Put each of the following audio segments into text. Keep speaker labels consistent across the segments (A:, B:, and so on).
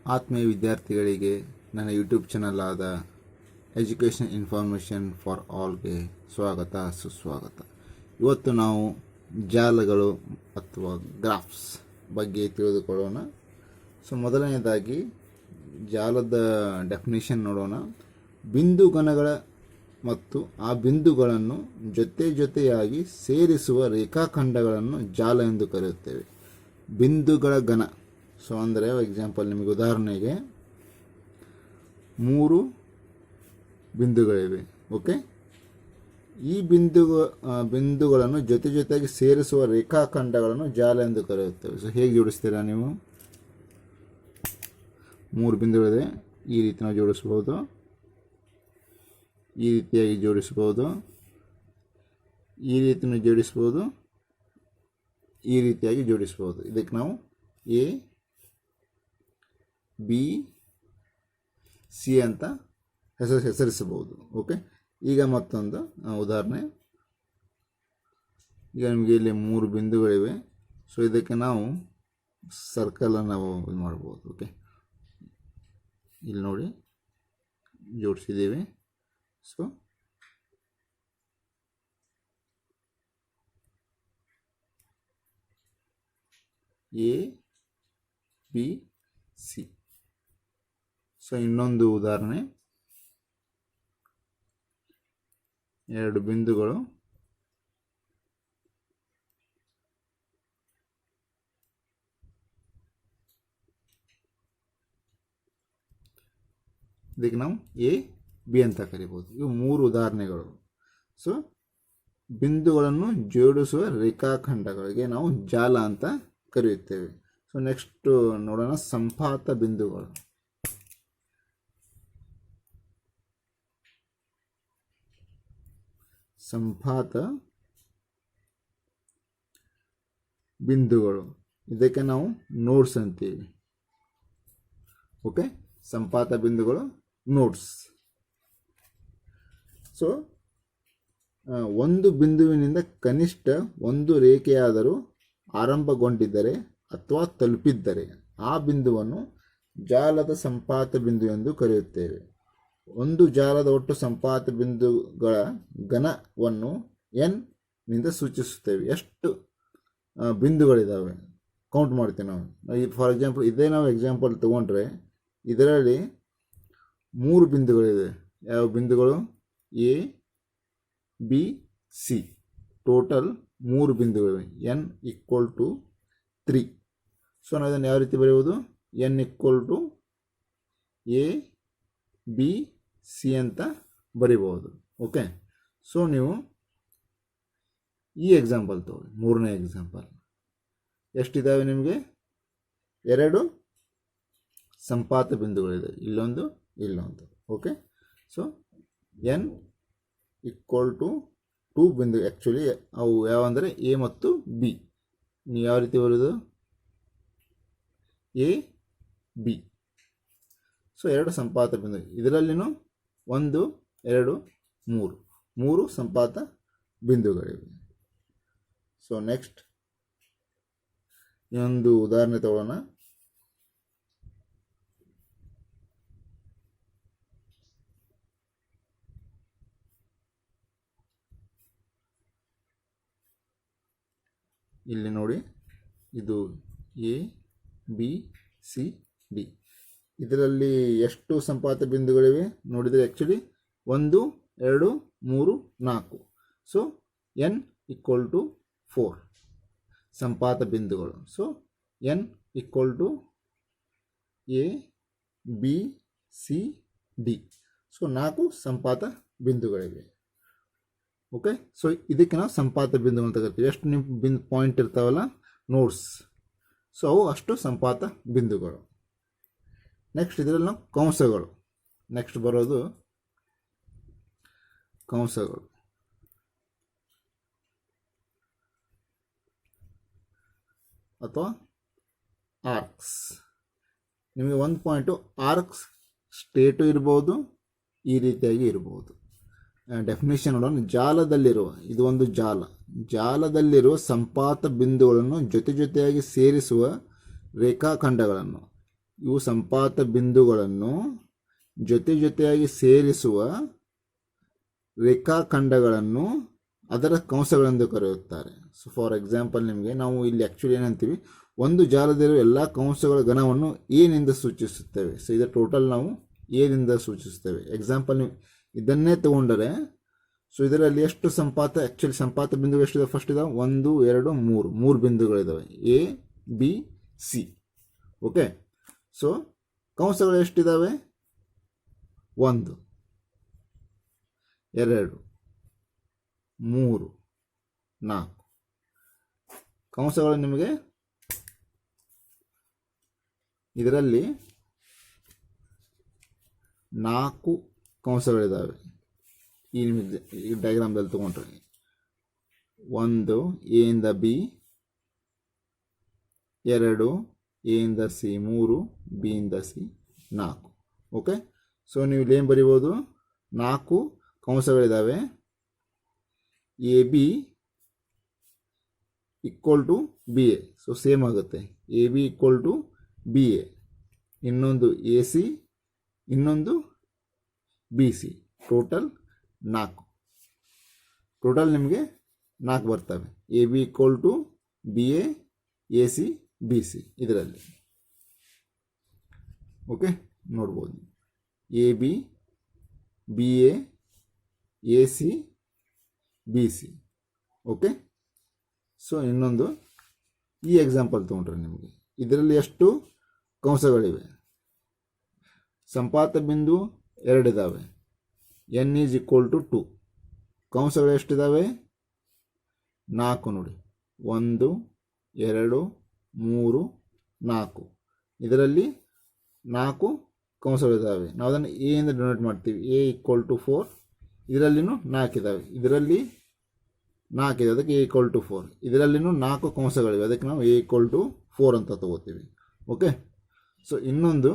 A: ಆತ್ಮೀಯ ವಿದ್ಯಾರ್ಥಿಗಳಿಗೆ ನನ್ನ ಯೂಟ್ಯೂಬ್ ಚಾನಲ್ ಆದ ಎಜುಕೇಷನ್ ಇನ್ಫಾರ್ಮೇಷನ್ ಫಾರ್ ಆಲ್ಗೆ ಸ್ವಾಗತ ಸುಸ್ವಾಗತ. ಇವತ್ತು ನಾವು ಜಾಲಗಳು ಅಥವಾ ಗ್ರಾಫ್ಸ್ ಬಗ್ಗೆ ತಿಳಿದುಕೊಳ್ಳೋಣ. ಮೊದಲನೇದಾಗಿ ಜಾಲದ ಡೆಫಿನಿಷನ್ ನೋಡೋಣ. ಬಿಂದುಗಣಗಳ ಮತ್ತು ಆ ಬಿಂದುಗಳನ್ನು ಜೊತೆಯಾಗಿ ಸೇರಿಸುವ ರೇಖಾಖಂಡಗಳನ್ನು ಜಾಲ ಎಂದು ಕರೆಯುತ್ತೇವೆ. ಬಿಂದುಗಳ ಘನ ಅಂದರೆ ಎಕ್ಸಾಂಪಲ್, ನಿಮಗೆ ಉದಾಹರಣೆಗೆ 3 ಬಿಂದುಗಳಿವೆ. ಓಕೆ, ಈ ಬಿಂದುಗಳನ್ನು ಜೊತೆಯಾಗಿ ಸೇರಿಸುವ ರೇಖಾಖಂಡಗಳನ್ನು ಜಾಲ ಎಂದು ಕರೆಯುತ್ತೇವೆ. ಹೇಗೆ ಜೋಡಿಸ್ತೀರಾ ನೀವು? 3 ಬಿಂದುಗಳಿದೆ, ಈ ರೀತಿ ನಾವು ಜೋಡಿಸ್ಬೋದು, ಈ ರೀತಿಯಾಗಿ ಜೋಡಿಸ್ಬೋದು, ಈ ರೀತಿಯನ್ನು ಜೋಡಿಸ್ಬೋದು, ಈ ರೀತಿಯಾಗಿ ಜೋಡಿಸ್ಬೋದು. ಇದಕ್ಕೆ ನಾವು ಎ ಬಿ ಸಿ ಅಂತ ಹೆಸರಿಸಬಹುದು. ಓಕೆ, ಈಗ ಮತ್ತೊಂದು ಉದಾಹರಣೆ. ಈಗ ನಿಮಗೆ ಇಲ್ಲಿ 3 ಬಿಂದುಗಳಿವೆ. ಇದಕ್ಕೆ ನಾವು ಸರ್ಕಲನ್ನು ನಾವು ಇದು ಮಾಡ್ಬೋದು. ಓಕೆ, ಇಲ್ಲಿ ನೋಡಿ ಜೋಡಿಸಿದ್ದೀವಿ. A B C. ಇನ್ನೊಂದು ಉದಾಹರಣೆ, 2 ಬಿಂದುಗಳು, ಇದಕ್ಕೆ ನಾವು ಎ ಬಿ ಅಂತ ಕರಿಬೋದು. ಇವು 3 ಉದಾಹರಣೆಗಳು. ಬಿಂದುಗಳನ್ನು ಜೋಡಿಸುವ ರೇಖಾಖಂಡಗಳಿಗೆ ನಾವು ಜಾಲ ಅಂತ ಕರೆಯುತ್ತೇವೆ. ನೆಕ್ಸ್ಟ್ ನೋಡೋಣ, ಸಂಪಾತ ಬಿಂದುಗಳು. ಸಂಪಾತ ಬಿಂದುಗಳು, ಇದಕ್ಕೆ ನಾವು ನೋಡ್ಸ್ ಅಂತೀವಿ. ಓಕೆ, ಸಂಪಾತ ಬಿಂದುಗಳು ನೋಡ್ಸ್. ಒಂದು ಬಿಂದುವಿನಿಂದ ಕನಿಷ್ಠ ಒಂದು ರೇಖೆಯಾದರೂ ಆರಂಭಗೊಂಡಿದ್ದರೆ ಅಥವಾ ತಲುಪಿದ್ದರೆ ಆ ಬಿಂದುವನ್ನು ಜಾಲದ ಸಂಪಾತ ಬಿಂದು ಎಂದು ಕರೆಯುತ್ತೇವೆ. ಒಂದು ಜಾಲದ ಒಟ್ಟು ಸಂಪಾತ ಬಿಂದುಗಳ ಘನವನ್ನು ಎನ್ ನಿಂದ ಸೂಚಿಸುತ್ತೇವೆ. ಎಷ್ಟು ಬಿಂದುಗಳಿದ್ದಾವೆ ಕೌಂಟ್ ಮಾಡ್ತೀವಿ ನಾವು. ಫಾರ್ ಎಕ್ಸಾಂಪಲ್, ಇದೇ ನಾವು ಎಕ್ಸಾಂಪಲ್ ತೊಗೊಂಡ್ರೆ ಇದರಲ್ಲಿ 3 ಬಿಂದುಗಳಿದೆ. ಯಾವ ಬಿಂದುಗಳು? A B C. ಟೋಟಲ್ 3 ಬಿಂದುಗಳಿವೆ. N equal to 3. ನಾವು ಇದನ್ನು ಯಾವ ರೀತಿ ಬರೆಯುವುದು? N equal to A B C ಅಂತ ಬರಿಬಹುದು. ಓಕೆ, ನೀವು ಈ ಎಕ್ಸಾಂಪಲ್ ತಗೊಳ್ಳಿ. 3ನೇ ಎಕ್ಸಾಂಪಲ್ ಎಷ್ಟಿದ್ದಾವೆ ನಿಮಗೆ? 2 ಸಂಪಾತ ಬಿಂದುಗಳಿದೆ, ಇಲ್ಲೊಂದು ಇಲ್ಲೊಂದು. ಓಕೆ, ಎನ್ ಈಕ್ವಲ್ ಟು 2 ಬಿಂದು. ಆ್ಯಕ್ಚುಲಿ ಅವು ಯಾವಂದರೆ ಎ ಮತ್ತು ಬಿ. ನೀವು ಯಾವ ರೀತಿ ಬರೋದು? A B. 2 ಸಂಪಾತ ಬಿಂದು. ಇದರಲ್ಲಿನೂ 1 2 3 ಸಂಪಾತ ಬಿಂದುಗಳಿವೆ. ನೆಕ್ಸ್ಟ್ ಇನ್ನೊಂದು ಉದಾಹರಣೆ ತಗೊಳ್ಳೋಣ. ಇಲ್ಲಿ ನೋಡಿ, ಇದು ಎ ಬಿ ಸಿ ಡಿ. ಇದರಲ್ಲಿ ಎಷ್ಟು ಸಂಪಾತ ಬಿಂದುಗಳಿವೆ ನೋಡಿದರೆ ಆ್ಯಕ್ಚುಲಿ 1 2 3 4. ಎನ್ ಈಕ್ವಲ್ ಟು 4 ಸಂಪಾತ ಬಿಂದುಗಳು. N equal to A B C D. 4 ಸಂಪಾತ ಬಿಂದುಗಳಿವೆ. ಓಕೆ, ಇದಕ್ಕೆ ನಾವು ಸಂಪಾತ ಬಿಂದು ಅಂತ ಕರಿತೀವಿ. ಎಷ್ಟು ನಿಮ್ಮ ಪಾಯಿಂಟ್ ಇರ್ತಾವಲ್ಲ, ನೋಡ್ಸ್, ಅವು ಅಷ್ಟು ಸಂಪಾತ ಬಿಂದುಗಳು. ನೆಕ್ಸ್ಟ್ ಇದರಲ್ಲಿ ನಾವು ಕಂಸಗಳು. ನೆಕ್ಸ್ಟ್ ಬರೋದು ಕಂಸಗಳು ಅಥವಾ ಆರ್ಕ್ಸ್. ನಿಮಗೆ ಒಂದು ಪಾಯಿಂಟು ಆರ್ಕ್ಸ್ ಸ್ಟ್ರೇಟು ಇರ್ಬೋದು, ಈ ರೀತಿಯಾಗಿ ಇರ್ಬೋದು. ಡೆಫಿನೇಷನ್ ನೋಡೋಣ. ಜಾಲದಲ್ಲಿರುವ, ಇದು ಒಂದು ಜಾಲದಲ್ಲಿರುವ ಸಂಪಾತ ಬಿಂದುಗಳನ್ನು ಜೊತೆಯಾಗಿ ಸೇರಿಸುವ ರೇಖಾಖಂಡಗಳನ್ನು ಇವು ಸಂಪಾತ ಬಿಂದುಗಳನ್ನು ಜೊತೆ ಜೊತೆಯಾಗಿ ಸೇರಿಸುವ ರೇಖಾಖಂಡಗಳನ್ನು ಅದರ ಕಂಸಗಳೆಂದು ಕರೆಯುತ್ತಾರೆ. ಸೊ ಫಾರ್ ಎಕ್ಸಾಂಪಲ್ ನಿಮಗೆ ನಾವು ಇಲ್ಲಿ ಆ್ಯಕ್ಚುಲಿ ಏನಂತೀವಿ, ಒಂದು ಜಾಲದಲ್ಲಿರುವ ಎಲ್ಲ ಕಂಸಗಳ ಘನವನ್ನು ಏನಿಂದ ಸೂಚಿಸುತ್ತೇವೆ. ಸೊ ಇದರ ಟೋಟಲ್ ನಾವು ಏನಿಂದ ಸೂಚಿಸುತ್ತೇವೆ. ಎಕ್ಸಾಂಪಲ್ ನೀವು ಇದನ್ನೇ ತಗೊಂಡರೆ, ಸೊ ಇದರಲ್ಲಿ ಎಷ್ಟು ಸಂಪಾತ, ಆ್ಯಕ್ಚುಲಿ ಸಂಪಾತ ಬಿಂದುಗಳು ಎಷ್ಟಿದೆ, ಫಸ್ಟ್ ಇದಾವೆ 1 2 3 ಮೂರು ಬಿಂದುಗಳಿದ್ದಾವೆ, A B C. Okay, so ಕಂಸಗಳು ಎಷ್ಟಿದ್ದಾವೆ, 1 2 3 4 ಕಂಸಗಳು ನಿಮಗೆ ಇದರಲ್ಲಿ 4 ಕಂಸಗಳಿದ್ದಾವೆ. ಈ ಡಯಾಗ್ರಾಮ್ದಲ್ಲಿ ತಗೊಂಡ್ರೆ 1 ಎ ಇಂದ ಬಿ, 2 ಎ ಇಂದ ಸಿ, 3 ಬಿ ಇಂದ ಸಿ, 4. ಓಕೆ, ಸೊ ನೀವು ಇಲ್ಲಿ ಏನು ಬರಿಬೋದು, 4 ಕಂಸಗಳಿದ್ದಾವೆ. A B equal to B A, so same ಆಗುತ್ತೆ. A B equal to B A, ಇನ್ನೊಂದು ಎ ಸಿ, ಇನ್ನೊಂದು ಬಿ ಸಿ. ಟೋಟಲ್ 4. ಟೋಟಲ್ ನಿಮಗೆ 4 ಬರ್ತವೆ. A B equal to B A C B C ಇದರಲ್ಲಿ. ಓಕೆ, ನೋಡ್ಬೋದು A B B A C B C. Okay, so ಇನ್ನೊಂದು ಈ example ತೊಗೊಂಡ್ರೆ ನಿಮಗೆ ಇದರಲ್ಲಿ ಎಷ್ಟು ಕಂಸಗಳಿವೆ, ಸಂಪಾತ ಬಿಂದು 2 ಇದ್ದಾವೆ, ಎನ್ ಈಸ್ ಈಕ್ವಲ್ ಟು 2. ಕಂಸಗಳು ಎಷ್ಟಿದ್ದಾವೆ, 4 ನೋಡಿ, 1 2 3 4. ಇದರಲ್ಲಿ 4 ಕಂಸಗಳಿದ್ದಾವೆ. ನಾವು ಅದನ್ನು ಎ ಇಂದ ಡಿನೋಟ್ ಮಾಡ್ತೀವಿ, ಎ ಈಕ್ವಲ್ ಟು 4. ಇದರಲ್ಲಿನೂ 4 ಇದ್ದಾವೆ, ಇದರಲ್ಲಿ 4 ಇದೆ, ಅದಕ್ಕೆ ಎ ಈಕ್ವಲ್ ಟು 4. ಇದರಲ್ಲಿನೂ 4 ಕಂಸಗಳಿವೆ, ಅದಕ್ಕೆ ನಾವು ಎ ಈಕ್ವಲ್ ಟು 4 ಅಂತ ತಗೋತೀವಿ. ಓಕೆ, ಸೊ ಇನ್ನೊಂದು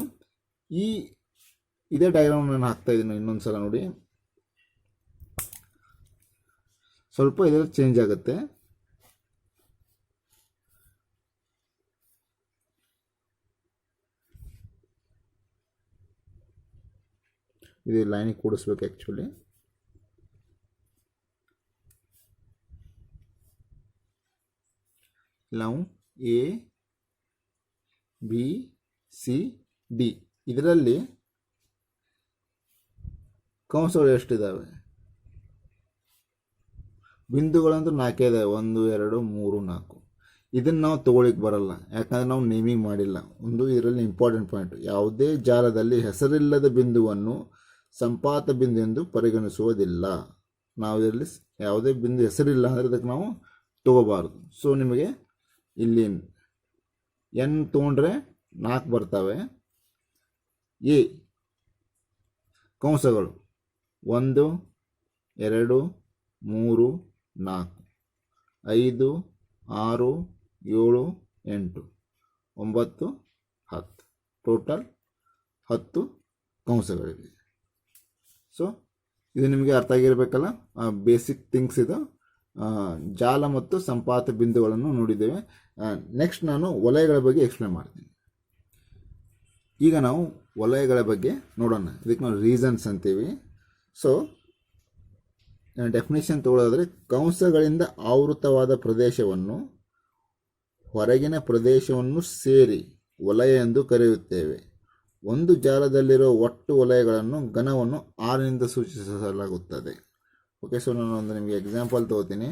A: ಇದೇ ಡಯಾಗ್ರಾಮ್ ನಾನು ಹಾಕ್ತಾ ಇದ್ದೀನಿ, ಇನ್ನೊಂದು ಸಲ ನೋಡಿ. ಸ್ವಲ್ಪ ಇದರಲ್ಲಿ ಚೇಂಜ್ ಆಗುತ್ತೆ. ಇದು ಲೈನಿಗೆ ಕೂಡಿಸ್ಬೇಕು. ಆ್ಯಕ್ಚುಲಿ ನಾವು ಎ ಬಿ ಸಿ ಡಿ ಇದರಲ್ಲಿ ಕಂಸಗಳು ಎಷ್ಟಿದ್ದಾವೆ, ಬಿಂದುಗಳಂತೂ 4 ಇದ್ದಾವೆ, 1 2 3 4. ಇದನ್ನು ನಾವು ತೊಗೊಳಿಕ್ಕೆ ಬರಲ್ಲ, ಯಾಕಂದರೆ ನಾವು ನೇಮಿಂಗ್ ಮಾಡಿಲ್ಲ. ಒಂದು ಇದರಲ್ಲಿ ಇಂಪಾರ್ಟೆಂಟ್ ಪಾಯಿಂಟ್, ಯಾವುದೇ ಜಾಲದಲ್ಲಿ ಹೆಸರಿಲ್ಲದ ಬಿಂದುವನ್ನು ಸಂಪಾತ ಬಿಂದು ಎಂದು ಪರಿಗಣಿಸುವುದಿಲ್ಲ. ನಾವು ಇದರಲ್ಲಿ ಯಾವುದೇ ಬಿಂದು ಹೆಸರಿಲ್ಲ ಅಂದರೆ ಅದಕ್ಕೆ ನಾವು ತಗೋಬಾರ್ದು. ಸೊ ನಿಮಗೆ ಇಲ್ಲಿ ಎನ್ ತೊಗೊಂಡ್ರೆ 4 ಬರ್ತವೆ. ಎ ಕಂಸಗಳು 1 2 3 4 5 6 7 8 9 10. ಟೋಟಲ್ 10 ಕಂಸಗಳಿವೆ. ಸೊ ಇದು ನಿಮಗೆ ಅರ್ಥ ಆಗಿರಬೇಕಲ್ಲ, ಬೇಸಿಕ್ ಥಿಂಗ್ಸ್ ಇದು. ಜಾಲ ಮತ್ತು ಸಂಪಾತ ಬಿಂದುಗಳನ್ನು ನೋಡಿದ್ದೇವೆ. ನೆಕ್ಸ್ಟ್ ನಾನು ವಲಯಗಳ ಬಗ್ಗೆ ಎಕ್ಸ್ಪ್ಲೇನ್ ಮಾಡ್ತೀನಿ. ಈಗ ನಾವು ವಲಯಗಳ ಬಗ್ಗೆ ನೋಡೋಣ. ಇದಕ್ಕೆ ನಾವು ರೀಸನ್ಸ್ ಅಂತೀವಿ. ಸೊ ಡೆಫಿನೇಷನ್ ತಗೊಳ್ಳೋದಾದರೆ, ಕಂಸಗಳಿಂದ ಆವೃತವಾದ ಪ್ರದೇಶವನ್ನು ಹೊರಗಿನ ಪ್ರದೇಶವನ್ನು ಸೇರಿ ವಲಯ ಎಂದು ಕರೆಯುತ್ತೇವೆ. ಒಂದು ಜಾಲದಲ್ಲಿರುವ ಒಟ್ಟು ವಲಯಗಳನ್ನು ಘನವನ್ನು 6 ಸೂಚಿಸಲಾಗುತ್ತದೆ. ಓಕೆ, ಸೊ ನಾನು ಒಂದು ನಿಮಗೆ ಎಕ್ಸಾಂಪಲ್ ತಗೋತೀನಿ.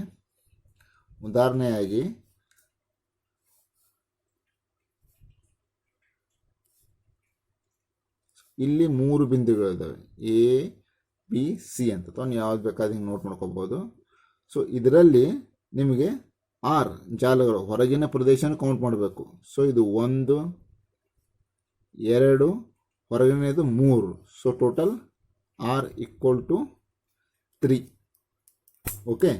A: ಉದಾಹರಣೆಯಾಗಿ ಇಲ್ಲಿ 3 ಬಿಂದುಗಳಿದ್ದಾವೆ, ಎ ಬಿ ಸಿ ಅಂತ. ನೀವು ಯಾವ್ದು ಬೇಕಾದ್ರೆ ಹಿಂಗೆ ನೋಟ್ ಮಾಡ್ಕೋಬೋದು. ಸೊ ಇದರಲ್ಲಿ ನಿಮಗೆ 6 ಜಾಲಗಳು, ಹೊರಗಿನ ಪ್ರದೇಶನ ಕೌಂಟ್ ಮಾಡಬೇಕು. ಸೊ ಇದು 1 2 ಹೊರಗಿನದು 3. So total R equal to 3. Okay,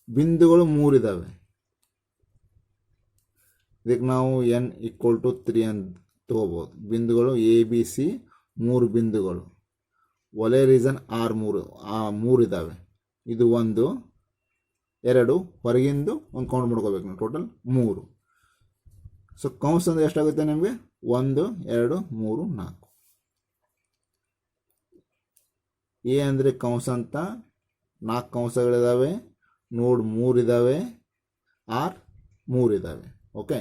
A: ಬಿಂದುಗಳು 3 ಇದ್ದಾವೆ, ಇದಕ್ಕೆ ನಾವು ಎನ್ ಈಕ್ವಲ್ ಟು 3 ಅಂತ ತಗೋಬೋದು. ಬಿಂದುಗಳು ಎ ಬಿ ಸಿ 3 ಬಿಂದುಗಳು, ವಲಯ ರೀಸನ್ ಆರ್ 3 ಇದ್ದಾವೆ. ಇದು 1 2 ಹೊರಗಿಂದು ಒಂದು ಕೌಂಟ್ ಮಾಡ್ಕೋಬೇಕು ನಾವು, ಟೋಟಲ್ 3. ಸೊ ಕೌಂಸ್ ಅಂದರೆ ಎಷ್ಟಾಗುತ್ತೆ ನಿಮಗೆ, 1 2 3 4. ಎ ಅಂದರೆ ಕಂಸ ಅಂತ 4 ಕಂಸಗಳಿದ್ದಾವೆ, ನೋಡ್ 3 ಇದ್ದಾವೆ, ಆರ್ 3 ಇದ್ದಾವೆ. ಓಕೆ,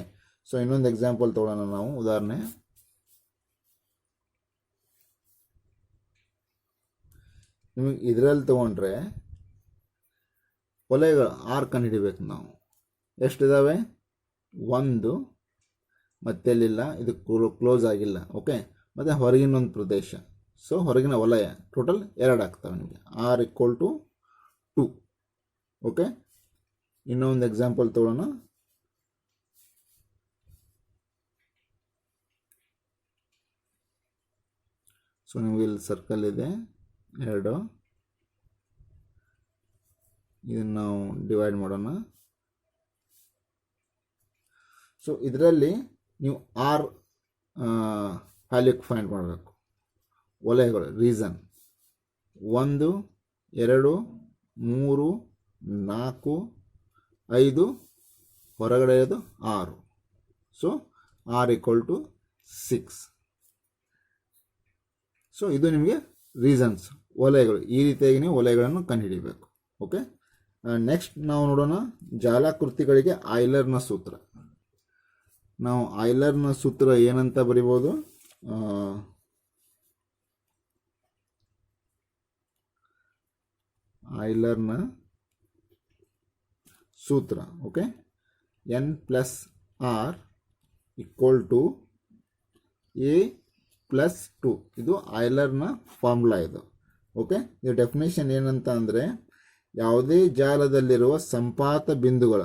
A: ಸೊ ಇನ್ನೊಂದು ಎಕ್ಸಾಂಪಲ್ ತೊಗೊಳ್ಳೋಣ ನಾವು, ಉದಾಹರಣೆ. ನಿಮಗೆ ಇದರಲ್ಲಿ ತೊಗೊಂಡ್ರೆ ವಲಯಗಳು 6 ಕಂಡುಹಿಡಿಬೇಕು ನಾವು. ಎಷ್ಟಿದ್ದಾವೆ? 1 ಮತ್ತೆಲ್ಲಿಲ್ಲ, ಇದು ಕ್ಲೋಸ್ ಆಗಿಲ್ಲ. ಓಕೆ, ಮತ್ತು ಹೊರಗಿನ ಒಂದು ಪ್ರದೇಶ, ಸೊ ಹೊರಗಿನ ವಲಯ ಟೋಟಲ್ 2 ಆಗ್ತವೆ ನಿಮಗೆ. R equal to 2. ಓಕೆ, ಇನ್ನೊಂದು ಎಕ್ಸಾಂಪಲ್ ತೊಗೊಳ್ಳೋಣ. ಸೊ ನಿಮಗೆ ಇಲ್ಲಿ ಸರ್ಕಲ್ ಇದೆ 2, ಇದನ್ನು ನಾವು ಡಿವೈಡ್ ಮಾಡೋಣ. ಸೊ ಇದರಲ್ಲಿ ನೀವು ಆರ್ ವ್ಯಾಲ್ಯೂ ಫೈಂಡ್ ಮಾಡಬೇಕು. ವಲಯಗಳು ರೀಸನ್ 1 2 3 4 5, ಹೊರಗಡೆ ಇರೋದು 6. So R equal to 6. So ಇದು ನಿಮಗೆ ರೀಸನ್ಸ್, ವಲಯಗಳು. ಈ ರೀತಿಯಾಗಿ ನೀವು ವಲಯಗಳನ್ನು ಕಂಡುಹಿಡಿಯಬೇಕು. ಓಕೆ, ನೆಕ್ಸ್ಟ್ ನಾವು ನೋಡೋಣ ಜಾಲಾಕೃತಿಗಳಿಗೆ ಆಯ್ಲರ್ನ ಸೂತ್ರ. ನಾವು ಆಯ್ಲರ್ನ ಸೂತ್ರ ಏನಂತ ಬರಿಬೋದು? ಆಯ್ಲರ್ನ ಸೂತ್ರ, okay, n plus R equal to A plus 2. ಇದು ಆಯ್ಲರ್ನ ಫಾರ್ಮುಲಾ ಇದು. ಓಕೆ, ಇದು ಡೆಫಿನೇಷನ್ ಏನಂತ ಅಂದರೆ, ಯಾವುದೇ ಜಾಲದಲ್ಲಿರುವ ಸಂಪಾತ ಬಿಂದುಗಳ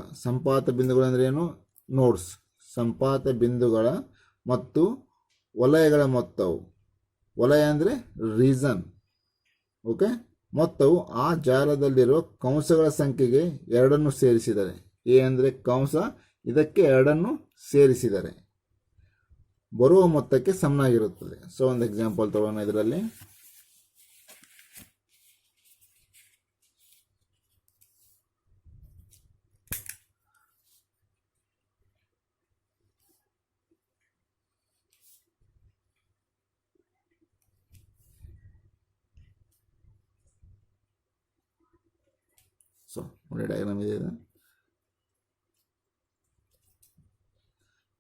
A: ಅಂದರೆ ಏನು? ನೋಡ್ಸ್, ಸಂಪಾತ ಬಿಂದುಗಳ ಮತ್ತು ವಲಯಗಳ ಮೊತ್ತವು, ವಲಯ ಅಂದರೆ ರೀಸನ್, ಓಕೆ, ಮೊತ್ತವು ಆ ಜಾಲದಲ್ಲಿರುವ ಕಂಸಗಳ ಸಂಖ್ಯೆಗೆ 2 ಸೇರಿಸಿದರೆ, ಎ ಅಂದರೆ ಕಂಸ, ಇದಕ್ಕೆ 2 ಸೇರಿಸಿದರೆ ಬರುವ ಮೊತ್ತಕ್ಕೆ ಸಮನಾಗಿರುತ್ತದೆ. ಸೊ ಒಂದು ಎಕ್ಸಾಂಪಲ್ ತಗೊಳ್ಳೋಣ ಇದರಲ್ಲಿ. ಸೊ ನೋಡಿ, ಡಯಾಗ್ರಾಮ್ ಇದೆ,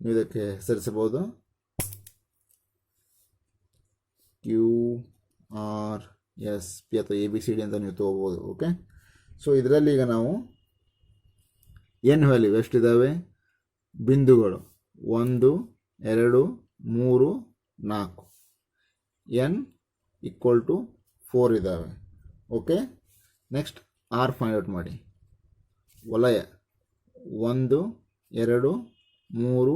A: ನೀವು ಇದಕ್ಕೆ ಹೆಸರಿಸಬಹುದು QRSP ಅಥವಾ ABCD ಅಂತ ನೀವು ತಗೋಬೋದು. ಓಕೆ, ಸೊ ಇದರಲ್ಲಿ ಈಗ ನಾವು n ವ್ಯಾಲ್ಯೂ ಎಷ್ಟಿದ್ದಾವೆ? ಬಿಂದುಗಳು 1 2 3 4, n ಈಕ್ವಲ್ ಟು 4 ಇದ್ದಾವೆ. Okay, next R find out ಮಾಡಿ. ವಲಯ 1 2 3 4,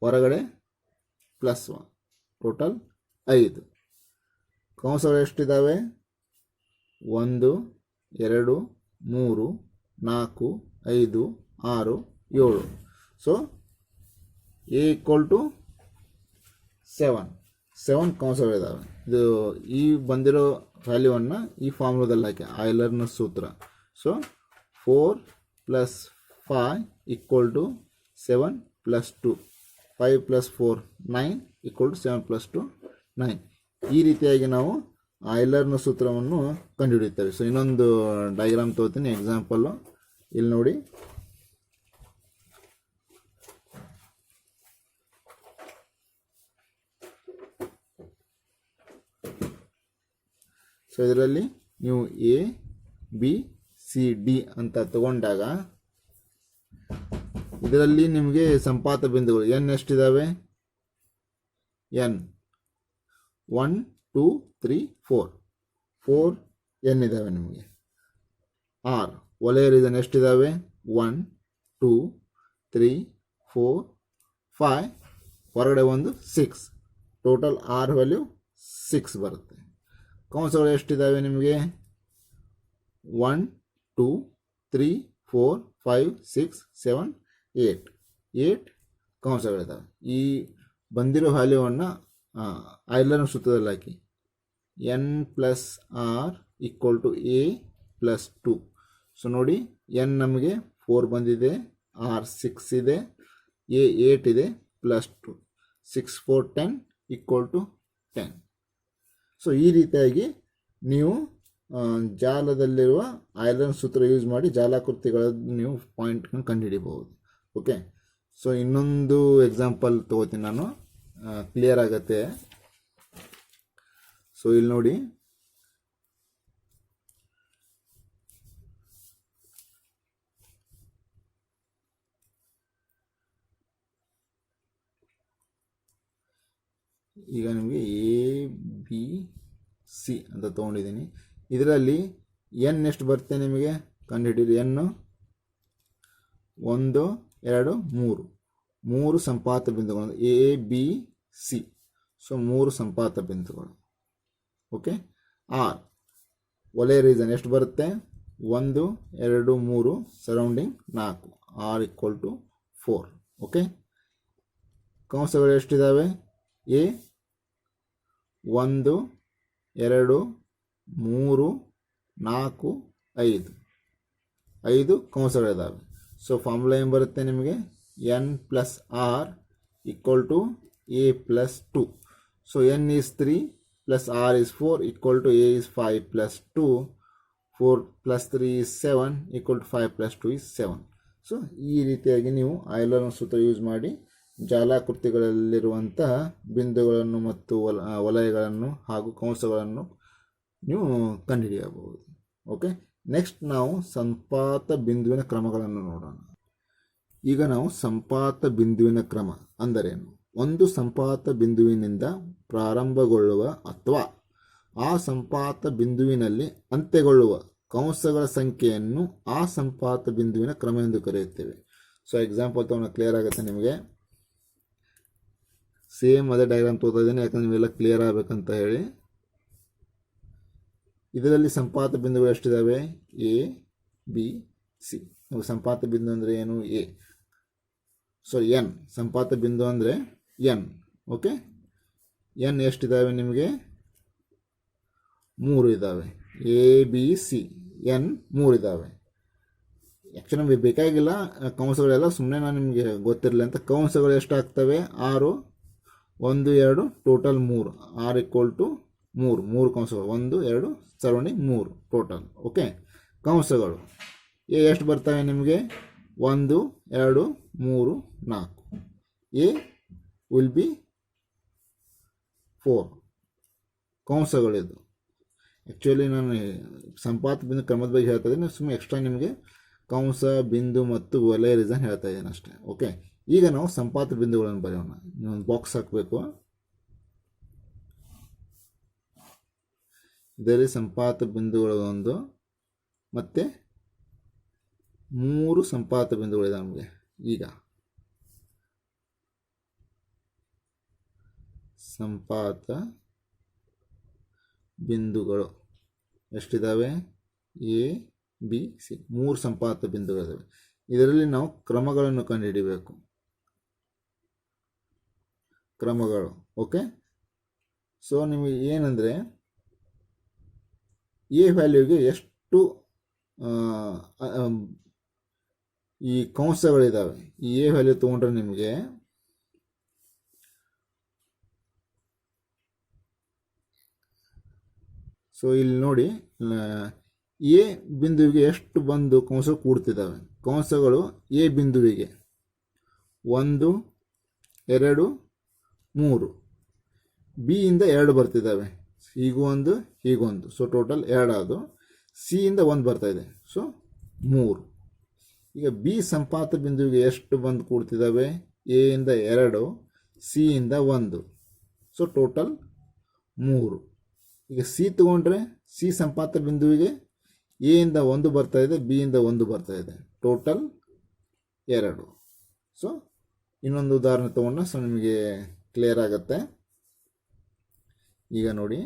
A: ಹೊರಗಡೆ +1, ಟೋಟಲ್ 5. ಕಂಸಗಳು ಎಷ್ಟಿದ್ದಾವೆ? 1 2 3 4 5 6 7. ಸೊ ಎ ಈಕ್ವಲ್ ಟು 7 ಕಂಸಗಳಿದ್ದಾವೆ. ಇದು ಈ ಬಂದಿರೋ ವ್ಯಾಲ್ಯೂವನ್ನು ಈ ಫಾರ್ಮುಲಾದಲ್ಲಿ ಹಾಕಿ, ಆಯ್ಲರ್ನ ಸೂತ್ರ. So 4 + 5 equal to 7 + 2, 5 + 4 9 equal to 7 + 2 9. ಈ ರೀತಿಯಾಗಿ ನಾವು ಆಯ್ಲರ್ನ ಸೂತ್ರವನ್ನು ಕಂಡುಹಿಡಿಯುತ್ತೇವೆ. ಸೊ ಇನ್ನೊಂದು ಡಯಾಗ್ರಾಮ್ ತಗೋತೀನಿ, ಎಕ್ಸಾಂಪಲ್ಲು ಇಲ್ಲಿ ನೋಡಿ. ಸೊ ಇದರಲ್ಲಿ ನೀವು ಎ ಬಿ ಸಿ ಡಿ ಅಂತ ತಗೊಂಡಾಗ ಇದರಲ್ಲಿ ನಿಮಗೆ ಸಂಪಾತ ಬಿಂದುಗಳು n ಎಷ್ಟಿದ್ದಾವೆ? n 1 2 3 4 n ಇದ್ದಾವೆ ನಿಮಗೆ. ಆರ್ ವಲಯ ರೀಸನ್ ಎಷ್ಟಿದ್ದಾವೆ? 1 2 3 4 5, ಹೊರಗಡೆ ಒಂದು 6, ಟೋಟಲ್ ಆರ್ ವ್ಯಾಲ್ಯೂ 6 ಬರುತ್ತೆ. ಕಂಸಗಳು ಎಷ್ಟಿದ್ದಾವೆ ನಿಮಗೆ? 1 2 3 4 5 6 7 8 ಕಂಸಗಳಿದ್ದಾವೆ. ಈ ಬಂದಿರೋ ವ್ಯಾಲ್ಯೂವನ್ನು ಆಯ್ಲರ್ನ ಸೂತ್ರದಲ್ಲಿ ಹಾಕಿ, n + r equal to a + 2. So ನೋಡಿ, n ನಮಗೆ 4 ಬಂದಿದೆ, r 6 ಇದೆ, a 8 ಇದೆ, ಪ್ಲಸ್ 2 6 4 10 ಈಕ್ವಲ್ ಟು 10. ಸೊ ಈ ರೀತಿಯಾಗಿ ನೀವು ಜಾಲದಲ್ಲಿರುವ ಆಯ್ಲರ್ನ ಸೂತ್ರ ಯೂಸ್ ಮಾಡಿ ಜಾಲಾಕೃತಿಗಳನ್ನು ನೀವು ಪಾಯಿಂಟ್ಗಳನ್ನು ಕಂಡುಹಿಡಿಬಹುದು. ಓಕೆ, ಸೊ ಇನ್ನೊಂದು ಎಕ್ಸಾಂಪಲ್ ತೊಗೋತೀನಿ ನಾನು, ಕ್ಲಿಯರ್ ಆಗುತ್ತೆ. ಸೊ ಇಲ್ಲಿ ನೋಡಿ, ಈಗ ನಿಮಗೆ ABC ಅಂತ ತೊಗೊಂಡಿದ್ದೀನಿ. ಇದರಲ್ಲಿ ಎನ್ ಎಷ್ಟು ಬರುತ್ತೆ ನಿಮಗೆ ಕಂಡುಹಿಡಿಯಿರಿ. ಎನ್ನು 1 2 3 ಸಂಪಾತ ಬಿಂದುಗಳು ABC. ಸೊ 3 ಸಂಪಾತ ಬಿಂದುಗಳು. ಓಕೆ, ಆರ್ ವಲಯ ರೀಸನ್ ಎಷ್ಟು ಬರುತ್ತೆ? 1 2 3 surrounding 4, R equal to 4. Okay, ಕಂಸಗಳು ಎಷ್ಟಿದ್ದಾವೆ? ಎ 1 2 3 4 5 ಕಂಸಗಳಿದ್ದಾವೆ. ಸೊ ಫಾರ್ಮುಲಾ ಏನು ಬರುತ್ತೆ ನಿಮಗೆ? N plus R equal to A plus 2. So N is 3 plus R is 4 equal to A is 5 plus 2. 4 plus 3 is 7 equal to 5 plus 2 is 7. So ಈ ರೀತಿಯಾಗಿ ನೀವು ಆಯ್ಲರ್ನ ಸೂತ್ರ ಯೂಸ್ ಮಾಡಿ ಜಾಲಾಕೃತಿಗಳಲ್ಲಿರುವಂತಹ ಬಿಂದುಗಳನ್ನು ಮತ್ತು ವಲಯಗಳನ್ನು ಹಾಗೂ ಕಂಸಗಳನ್ನು ನೀವು ಕಂಡುಹಿಡಿಯಬಹುದು. ಓಕೆ, ನೆಕ್ಸ್ಟ್ ನಾವು ಸಂಪಾತ ಬಿಂದುವಿನ ಕ್ರಮಗಳನ್ನು ನೋಡೋಣ. ಈಗ ನಾವು ಸಂಪಾತ ಬಿಂದುವಿನ ಕ್ರಮ ಅಂದರೇನು? ಒಂದು ಸಂಪಾತ ಬಿಂದುವಿನಿಂದ ಪ್ರಾರಂಭಗೊಳ್ಳುವ ಅಥವಾ ಆ ಸಂಪಾತ ಬಿಂದುವಿನಲ್ಲಿ ಅಂತ್ಯಗೊಳ್ಳುವ ಕಂಸಗಳ ಸಂಖ್ಯೆಯನ್ನು ಆ ಸಂಪಾತ ಬಿಂದುವಿನ ಕ್ರಮ ಎಂದು ಕರೆಯುತ್ತೇವೆ. ಸೊ ಎಕ್ಸಾಂಪಲ್ ತಗೊಂಡು ಕ್ಲಿಯರ್ ಆಗುತ್ತೆ ನಿಮಗೆ. ಸೇಮ್ ಅದೇ ಡಯಾಗ್ರಾಮ್ ತೋರ್ತಾ ಇದ್ದೀನಿ, ಯಾಕಂದ್ರೆ ನೀವೆಲ್ಲ ಕ್ಲಿಯರ್ ಆಗಬೇಕಂತ ಹೇಳಿ. ಇದರಲ್ಲಿ ಸಂಪಾತ ಬಿಂದುಗಳು ಎಷ್ಟಿದ್ದಾವೆ? A B C. ಸಂಪಾತ ಬಿಂದು ಅಂದರೆ ಏನು? ಎ. ಸೊ ಎನ್ ಸಂಪಾತ ಬಿಂದು ಅಂದರೆ ಎನ್. ಓಕೆ, ಎನ್ ಎಷ್ಟಿದ್ದಾವೆ ನಿಮಗೆ? 3 ಇದ್ದಾವೆ. ಎ ಬಿ ಸಿ ಎನ್ 3 ಇದ್ದಾವೆ. ಆ್ಯಕ್ಚುಲಿ ನಮಗೆ ಬೇಕಾಗಿಲ್ಲ ಕಂಸಗಳೆಲ್ಲ, ಸುಮ್ಮನೆ ನಾನು ನಿಮಗೆ ಗೊತ್ತಿರಲಿ ಅಂತ. ಕಂಸಗಳು ಎಷ್ಟಾಗ್ತವೆ? 6 1 2 ಟೋಟಲ್ 3, ಆರ್ ಈಕ್ವಲ್ ಟು 3 ಕಂಸಗಳು. 1 2 ಸರೌಂಡಿಂಗ್ 3 ಟೋಟಲ್. ಓಕೆ, ಕಂಸಗಳು ಎ ಎಷ್ಟು ಬರ್ತವೆ ನಿಮಗೆ? 1 2 3 4. ಎ ವಿಲ್ ಬಿ 4 ಕಂಸಗಳಿದು. ಆ್ಯಕ್ಚುಲಿ ನಾನು ಸಂಪಾತ ಬಿಂದು ಕ್ರಮದ ಬಗ್ಗೆ ಹೇಳ್ತಾ ಇದ್ದೀನಿ, ಸುಮ್ಮನೆ ಎಕ್ಸ್ಟ್ರಾ ನಿಮಗೆ ಕಂಸ ಬಿಂದು ಮತ್ತು ವಲಯ ರೀಸನ್ ಹೇಳ್ತಾ ಇದ್ದೀನಿ ಅಷ್ಟೇ. ಓಕೆ, ಈಗ ನಾವು ಸಂಪಾತ ಬಿಂದುಗಳನ್ನು ಬರೆಯೋಣ. ಇನ್ನೊಂದು ಬಾಕ್ಸ್ ಹಾಕಬೇಕು. ಇದರಲ್ಲಿ ಸಂಪಾತ ಬಿಂದುಗಳು ಒಂದು ಮತ್ತು 3 ಸಂಪಾತ ಬಿಂದುಗಳಿದೆ ನಮಗೆ. ಈಗ ಸಂಪಾತ ಬಿಂದುಗಳು ಎಷ್ಟಿದ್ದಾವೆ? ಎ ಬಿ ಸಿ 3 ಸಂಪಾತ ಬಿಂದುಗಳಿದ್ದಾವೆ. ಇದರಲ್ಲಿ ನಾವು ಕ್ರಮಗಳನ್ನು ಕಂಡುಹಿಡಿಯಬೇಕು. ಕ್ರಮಗಳು. ಓಕೆ, ಸೊ ನಿಮಗೆ ಏನಂದರೆ ಎ ವ್ಯಾಲ್ಯೂಗೆ ಎಷ್ಟು ಈ ಕಂಸಗಳಿದ್ದಾವೆ. ಈ ಎ ವ್ಯಾಲ್ಯೂ ತೊಗೊಂಡ್ರೆ ನಿಮಗೆ ಸೊ ಇಲ್ಲಿ ನೋಡಿ, ಎ ಬಿಂದುವಿಗೆ ಎಷ್ಟು ಬಂದು ಕಂಸಗಳು ಕೂಡ್ತಿದ್ದಾವೆ. ಕಂಸಗಳು ಎ ಬಿಂದುವಿಗೆ 1 2 3, ಬಿ ಇಂದ 2 ಬರ್ತಿದ್ದಾವೆ, ಹೀಗೂ ಒಂದು ಹೀಗೊಂದು. ಸೊ ಟೋಟಲ್ 2 ಆದವು. ಸಿ ಇಂದ 1 ಬರ್ತಾ ಇದೆ, ಸೊ 3. ಈಗ ಬಿ ಸಂಪಾತ ಬಿಂದುವಿಗೆ ಎಷ್ಟು ಬಂದು ಕೂಡ್ತಿದ್ದಾವೆ? ಎ ಇಂದ 2, ಸಿ ಇಂದ 1, ಸೊ ಟೋಟಲ್ 3. ಈಗ ಸಿ ತಗೊಂಡ್ರೆ ಸಿ ಸಂಪಾತ ಬಿಂದುವಿಗೆ ಎ ಇಂದ 1 ಬರ್ತಾ ಇದೆ, ಬಿ ಇಂದ 1 ಬರ್ತಾ ಇದೆ, ಟೋಟಲ್ 2. ಸೊ ಇನ್ನೊಂದು ಉದಾಹರಣೆ ತೊಗೊಂಡ ಸೊ ನಿಮಗೆ ಕ್ಲಿಯರ್ ಆಗುತ್ತೆ. ಈಗ ನೋಡಿ,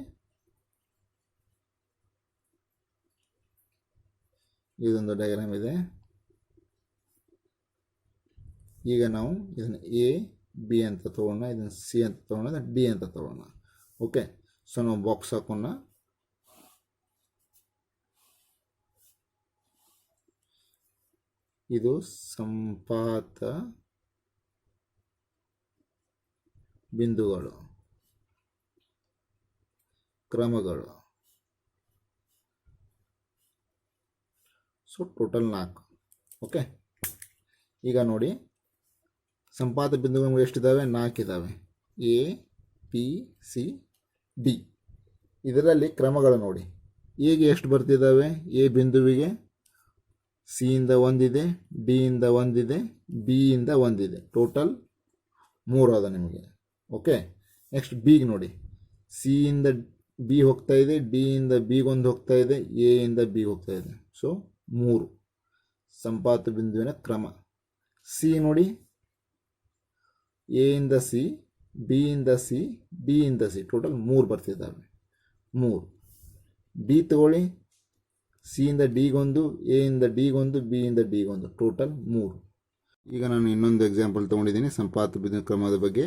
A: ಇದೊಂದು ಡಯಾಗ್ರಾಮ್ ಇದೆ. ಈಗ ನಾವು ಇದನ್ನು ಎ ಬಿ ಅಂತ ತೊಗೊಳ್ಳೋಣ, ಇದನ್ನು ಸಿ ಅಂತ ತೊಗೊಳ್ಳೋಣ, ಡಿ ಅಂತ ತೊಗೊಳ್ಳೋಣ. ಓಕೆ, ಸೊ ನಾವು ಬಾಕ್ಸ್ ಹಾಕೋಣ. ಇದು ಸಂಪಾತ ಬಿಂದುಗಳು, ಕ್ರಮಗಳು. So total 4. ಓಕೆ, ಈಗ ನೋಡಿ ಸಂಪಾತ ಬಿಂದುಗಳು ಎಷ್ಟಿದ್ದಾವೆ? 4 ಇದ್ದಾವೆ. A, P, C, D. ಇದರಲ್ಲಿ ಕ್ರಮಗಳು ನೋಡಿ. ಎಗೆ ಎಷ್ಟು ಬರ್ತಿದ್ದಾವೆ? ಎ ಬಿಂದುವಿಗೆ ಸಿಯಿಂದ 1 ಇದೆ, ಡಿಯಿಂದ 1 ಇದೆ, ಬಿಯಿಂದ 1 ಇದೆ. ಟೋಟಲ್ 3 ಅದ ನಿಮಗೆ. ಓಕೆ, ನೆಕ್ಸ್ಟ್ ಬಿಗೆ ನೋಡಿ. ಸಿಯಿಂದ ಬಿ ಹೋಗ್ತಾ ಇದೆ, ಡಿಯಿಂದ ಬಿಗೊಂದು ಹೋಗ್ತಾ ಇದೆ, ಎಯಿಂದ ಬಿ ಹೋಗ್ತಾ ಇದೆ. ಸೊ 3 ಸಂಪಾತ ಬಿಂದುವಿನ ಕ್ರಮ. ಸಿ ನೋಡಿ, ಎಯಿಂದ ಸಿ, ಬಿಯಿಂದ ಸಿ, ಡಿಯಿಂದ ಸಿ. ಟೋಟಲ್ 3 ಬರ್ತಿದ್ದಾವೆ. 3. ಡಿ ತಗೊಳ್ಳಿ. ಸಿಯಿಂದ ಡಿಗೊಂದು, ಎಯಿಂದ ಡಿಗೊಂದು, ಬಿಯಿಂದ ಡಿಗೊಂದು. ಟೋಟಲ್ 3. ಈಗ ನಾನು ಇನ್ನೊಂದು ಎಕ್ಸಾಂಪಲ್ ತೊಗೊಂಡಿದ್ದೀನಿ ಸಂಪಾತ ಬಿಂದು ಕ್ರಮದ ಬಗ್ಗೆ.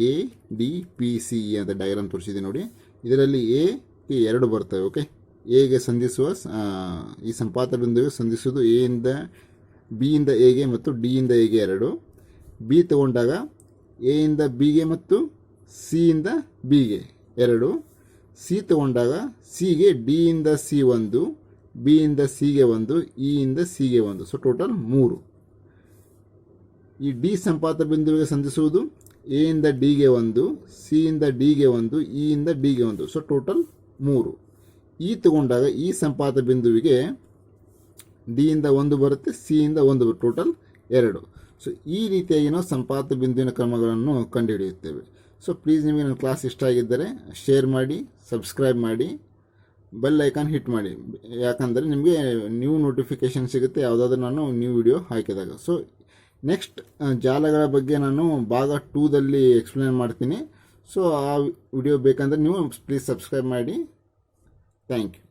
A: ಎ, ಡಿ, ಪಿ, ಸಿ ಅಂತ ಡಯಾಗ್ರಾಮ್ ತೋರಿಸಿದ್ದೀನಿ ನೋಡಿ. ಇದರಲ್ಲಿ ಎ, ಪಿ 2 ಬರ್ತವೆ. ಓಕೆ, ಎಗೆ ಸಂಧಿಸುವ ಈ ಸಂಪಾತ ಬಿಂದುವಿಗೆ ಸಂಧಿಸುವುದು ಎಯಿಂದ ಬಿಯಿಂದ ಎಗೆ ಮತ್ತು ಡಿಯಿಂದ ಎಗೆ 2. ಬಿ ತಗೊಂಡಾಗ ಎಯಿಂದ ಬಿಗೆ ಮತ್ತು ಸಿಯಿಂದ ಬಿಗೆ 2. ಸಿ ತಗೊಂಡಾಗ ಸಿಗೆ ಡಿಯಿಂದ ಸಿ 1, ಬಿಯಿಂದ ಸಿಗೆ 1, ಇಯಿಂದ ಸಿಗೆ 1. So total 3. ಈ ಡಿ ಸಂಪಾತ ಬಿಂದುವಿಗೆ ಸಂಧಿಸುವುದು ಎಯಿಂದ ಡಿಗೆ 1, ಸಿಯಿಂದ ಡಿಗೆ 1, ಇಯಿಂದ ಡಿಗೆ 1. So total 3. ಇ ತಗೊಂಡಾಗ ಈ ಸಂಪಾತ ಬಿಂದುವಿಗೆ ಡಿಯಿಂದ 1 ಬರುತ್ತೆ, ಸಿಯಿಂದ 1 ಬರುತ್ತೆ. ಟೋಟಲ್ 2. ಸೊ ಈ ರೀತಿಯಾಗಿ ನಾವು ಸಂಪಾತ ಬಿಂದುವಿನ ಕ್ರಮಗಳನ್ನು ಕಂಡುಹಿಡಿಯುತ್ತೇವೆ. ಸೊ ಪ್ಲೀಸ್ ನಿಮಗೆ ನನ್ನ ಕ್ಲಾಸ್ ಇಷ್ಟ ಆಗಿದ್ದರೆ ಶೇರ್ ಮಾಡಿ, ಸಬ್ಸ್ಕ್ರೈಬ್ ಮಾಡಿ, ಬೆಲ್ ಐಕಾನ್ ಹಿಟ್ ಮಾಡಿ. ಯಾಕಂದರೆ ನಿಮಗೆ ನ್ಯೂ ನೋಟಿಫಿಕೇಷನ್ ಸಿಗುತ್ತೆ ಯಾವುದಾದ್ರೂ ನಾನು ನ್ಯೂ ವಿಡಿಯೋ ಹಾಕಿದಾಗ. ಸೊ ನೆಕ್ಸ್ಟ್ ಜಾಲಗಳ ಬಗ್ಗೆ ನಾನು ಭಾಗ 2ದಲ್ಲಿ ಎಕ್ಸ್ಪ್ಲೇನ್ ಮಾಡ್ತೀನಿ. ಸೊ ಆ ವಿಡಿಯೋ ಬೇಕಂದರೆ ನೀವು ಪ್ಲೀಸ್ ಸಬ್ಸ್ಕ್ರೈಬ್ ಮಾಡಿ. Thank you.